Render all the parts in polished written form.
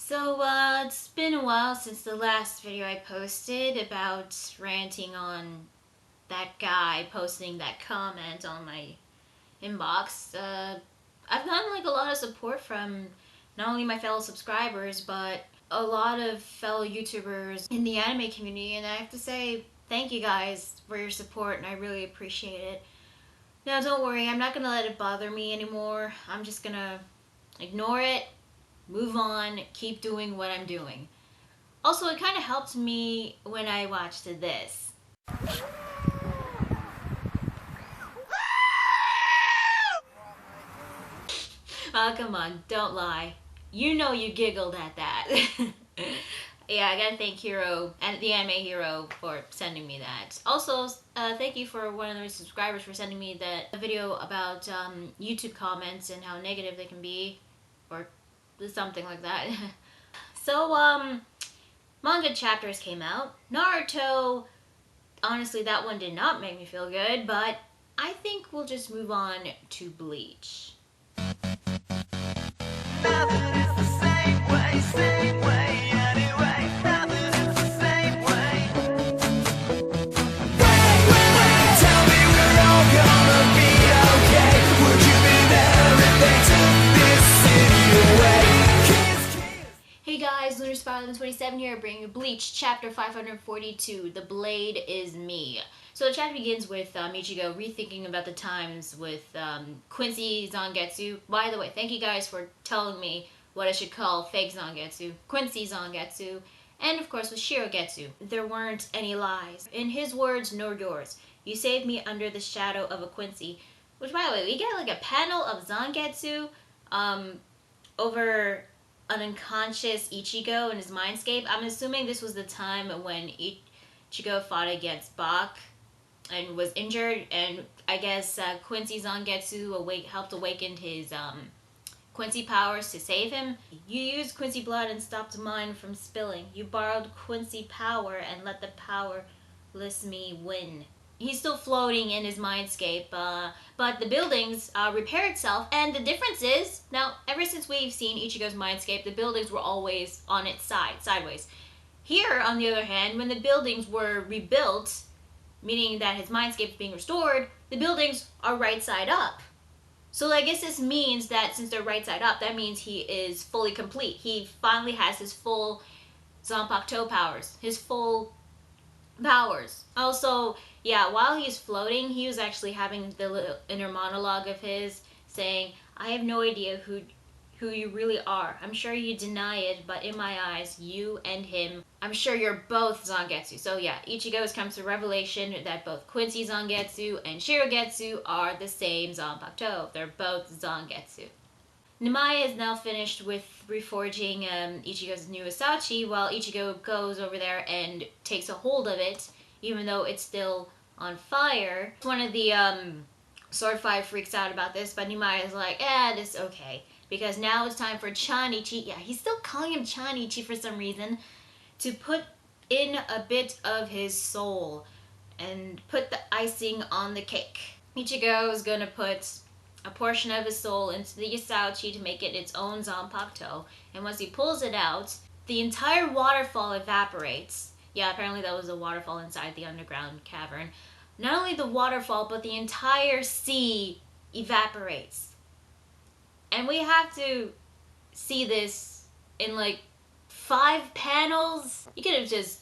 It's been a while since the last video I posted about ranting on that guy posting that comment on my inbox. I've gotten like a lot of support from not only my fellow subscribers, but a lot of fellow YouTubers in the anime community, and I have to say thank you guys for your support, and I really appreciate it. Now, don't worry, I'm not gonna let it bother me anymore. I'm just gonna ignore it, move on, keep doing what I'm doing. Also, it kind of helped me when I watched this. Oh, come on, don't lie. You know you giggled at that. Yeah, I gotta thank Hero and the Anime Hero for sending me that. Also, thank you for one of the subscribers for sending me that video about YouTube comments and how negative they can be, or something like that. So, manga chapters came out. Naruto, honestly, that one did not make me feel good, but I think we'll just move on to Bleach. Hey guys, Lunar Spiral 27 here, bringing you Bleach, chapter 542, The Blade is Me. So the chapter begins with Ichigo rethinking about the times with Quincy Zangetsu. By the way, thank you guys for telling me what I should call fake Zangetsu, Quincy Zangetsu, and of course with Shirogetsu. There weren't any lies. In his words, nor yours. You saved me under the shadow of a Quincy. Which, by the way, we get like a panel of Zangetsu over an unconscious Ichigo in his mindscape. I'm assuming this was the time when Ichigo fought against Bach and was injured, and I guess Quincy Zangetsu helped awaken his Quincy powers to save him. You used Quincy blood and stopped mine from spilling. You borrowed Quincy power and let the powerless me win. He's still floating in his mindscape, but the buildings repair itself, and the difference is, now, ever since we've seen Ichigo's mindscape, the buildings were always on its side, sideways. Here, on the other hand, when the buildings were rebuilt, meaning that his mindscape is being restored, the buildings are right side up. So I guess this means that since they're right side up, that means he is fully complete. He finally has his full Zanpakuto powers, his full powers. Also, yeah, while he's floating, he was actually having the little inner monologue of his saying, I have no idea who you really are. I'm sure you deny it, but in my eyes, you and him, I'm sure you're both Zangetsu. So yeah, Ichigo has come to the revelation that both Quincy Zangetsu and Shirogetsu are the same Zanpakuto. They're both Zangetsu. Nimaya is now finished with reforging Ichigo's new Asachi, while Ichigo goes over there and takes a hold of it, even though it's still on fire. One of the Sword Five freaks out about this, but Nimaya is like, this okay. Because now it's time for Chanichi, yeah, he's still calling him Chanichi for some reason, to put in a bit of his soul and put the icing on the cake. Ichigo is gonna put a portion of his soul into the Yasauchi to make it its own Zanpakuto, and once he pulls it out, the entire waterfall evaporates. Yeah, apparently that was a waterfall inside the underground cavern. Not only the waterfall, but the entire sea evaporates. And we have to see this in like 5 panels. You could have just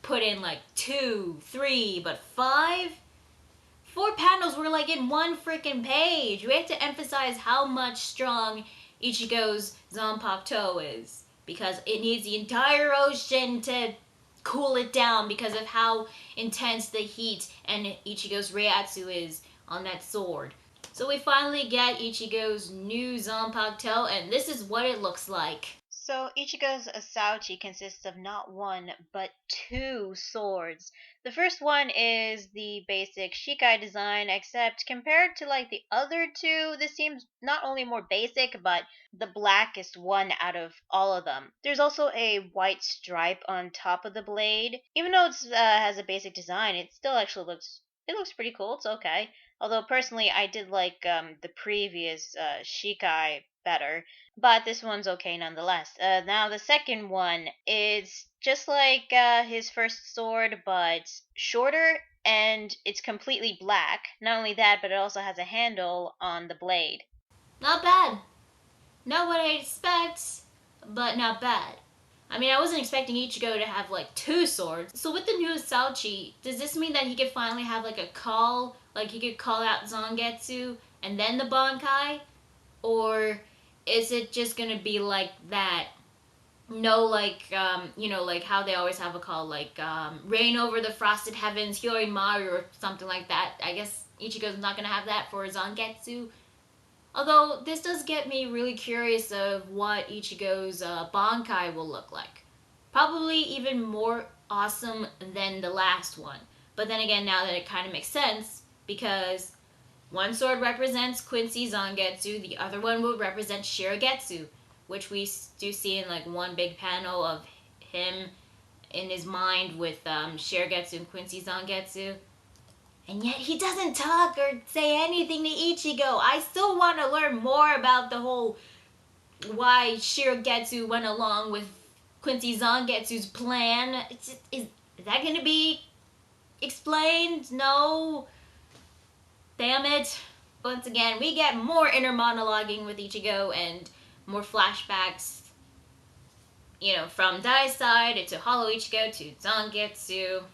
put in like 2, 3, but 5? 4 panels were like in one freaking page. We have to emphasize how much strong Ichigo's Zanpakuto is, because it needs the entire ocean to cool it down because of how intense the heat and Ichigo's Reiatsu is on that sword. So we finally get Ichigo's new Zanpakuto, and this is what it looks like. So Ichigo's Asauchi consists of not one, but 2 swords. The first one is the basic Shikai design, except compared to like the other 2, this seems not only more basic, but the blackest one out of all of them. There's also a white stripe on top of the blade. Even though it has a basic design, it still actually looks pretty cool. It's okay. Although personally, I did like the previous Shikai better. But this one's okay nonetheless. Now the second one is just like his first sword, but shorter, and it's completely black. Not only that, but it also has a handle on the blade. Not bad. Not what I expect, but not bad. I mean, I wasn't expecting Ichigo to have like two swords. So with the new Sauchi, does this mean that he could finally have like a call? Like he could call out Zangetsu and then the Bankai? Or is it just gonna be like that? No, like, like how they always have a call, like, Reign over the Frosted Heavens, Hyori Maru, or something like that. I guess Ichigo's not gonna have that for Zangetsu. Although this does get me really curious of what Ichigo's Bankai will look like. Probably even more awesome than the last one. But then again, now that it kind of makes sense, because one sword represents Quincy Zangetsu, the other one will represent Shirogetsu, which we do see in like one big panel of him in his mind with Shirogetsu and Quincy Zangetsu. And yet he doesn't talk or say anything to Ichigo. I still want to learn more about the whole why Shirogetsu went along with Quincy Zangetsu's plan. Is that going to be explained? No. Damn it. Once again, we get more inner monologuing with Ichigo and more flashbacks, from Dai's side to Hollow Ichigo to Zangetsu.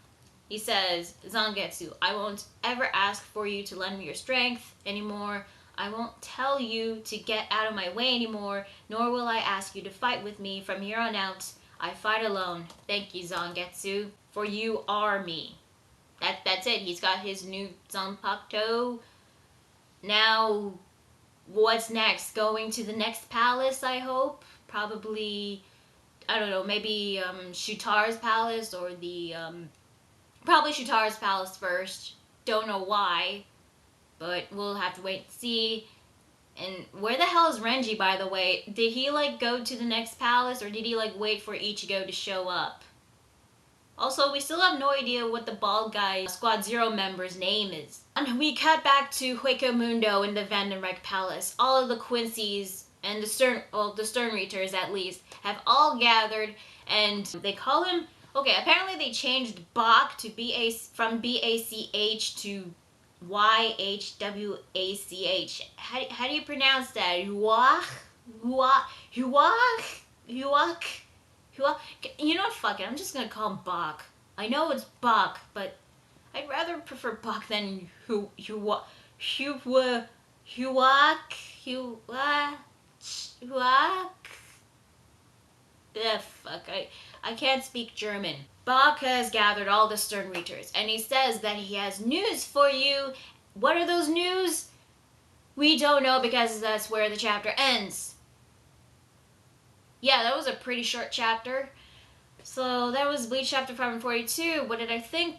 He says, Zangetsu, I won't ever ask for you to lend me your strength anymore. I won't tell you to get out of my way anymore, nor will I ask you to fight with me from here on out. I fight alone. Thank you, Zangetsu, for you are me. That's it. He's got his new Zanpakuto. Now, what's next? Going to the next palace, I hope? Probably, I don't know, maybe Shutara's palace or the probably Shutara's palace first. Don't know why, but we'll have to wait and see. And where the hell is Renji, by the way? Did he like go to the next palace, or did he like wait for Ichigo to show up? Also, we still have no idea what the bald guy Squad Zero member's name is. And we cut back to Hueco Mundo in the Vandenreich Palace. All of the Quincy's and the Stern Reiters at least, have all gathered, and they call him. Okay, apparently they changed Bach to from BACH to YHWACH. How do you pronounce that? Huach? Huach? Huach? Huach? You know what? Fuck it. I'm just gonna call him Bach. I know it's Bach, but I'd rather prefer Bach than Huak. Ugh, fuck. I can't speak German. Bach has gathered all the Stern Reiters, and he says that he has news for you. What are those news? We don't know, because that's where the chapter ends. Yeah, that was a pretty short chapter. So that was Bleach chapter 542. What did I think?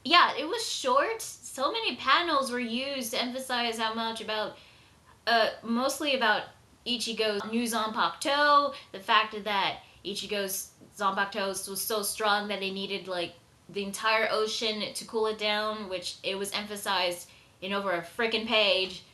Yeah, it was short. So many panels were used to emphasize how much about, mostly about Ichigo's new Zanpakuto, the fact that Ichigo's Zanpakuto was so strong that they needed, like, the entire ocean to cool it down, which it was emphasized in over a freaking page,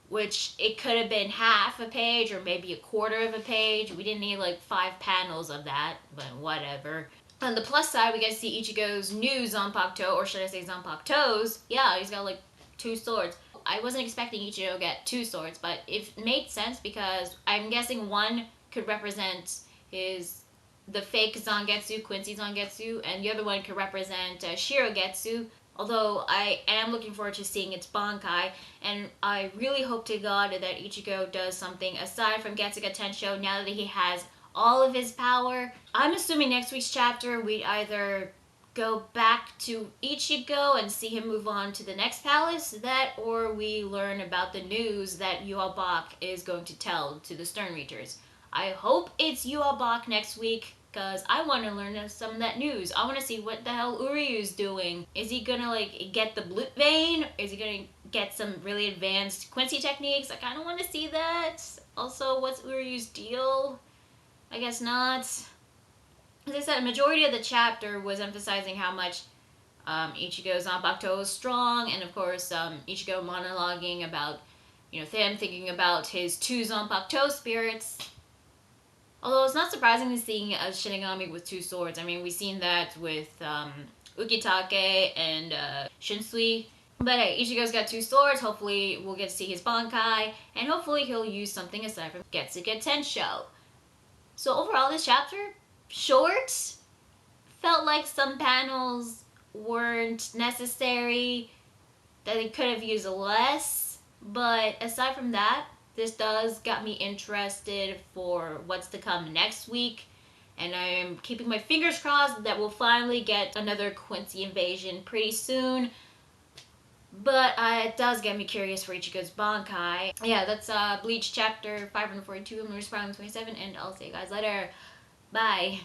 which it could have been half a page or maybe a quarter of a page. We didn't need like 5 panels of that, but whatever. On the plus side, we get to see Ichigo's new Zanpakuto, or should I say Zanpakutos. Yeah, he's got like 2 swords. I wasn't expecting Ichigo to get 2 swords, but it made sense because I'm guessing one could represent the fake Zangetsu, Quincy Zangetsu, and the other one could represent Shirogetsu. Although I am looking forward to seeing its Bankai, and I really hope to God that Ichigo does something aside from Getsuga Tensho now that he has all of his power. I'm assuming next week's chapter we'd either go back to Ichigo and see him move on to the next palace, or we learn about the news that Yuha Bach is going to tell to the Stern Reiters. I hope it's Yuha Bach next week, because I want to learn some of that news. I want to see what the hell Uryu's doing. Is he gonna like get the Blood Vein? Is he gonna get some really advanced Quincy techniques? I kind of want to see that. Also, what's Uryu's deal? I guess not. As I said, a majority of the chapter was emphasizing how much Ichigo Zanpakuto is strong, and of course Ichigo monologuing about him thinking about his two Zanpakuto spirits. Although it's not surprising to see a Shinigami with two swords. I mean, we've seen that with Ukitake and Shinsui. But hey, Ichigo's got two swords. Hopefully, we'll get to see his Bankai, and hopefully, he'll use something aside from Getsuga Tensho. So, overall, this chapter, short, felt like some panels weren't necessary, that they could have used less. But aside from that, this does got me interested for what's to come next week. And I am keeping my fingers crossed that we'll finally get another Quincy invasion pretty soon. But it does get me curious for Ichigo's Bankai. Yeah, that's Bleach chapter 542. I'm going to respond on 27, and I'll see you guys later. Bye.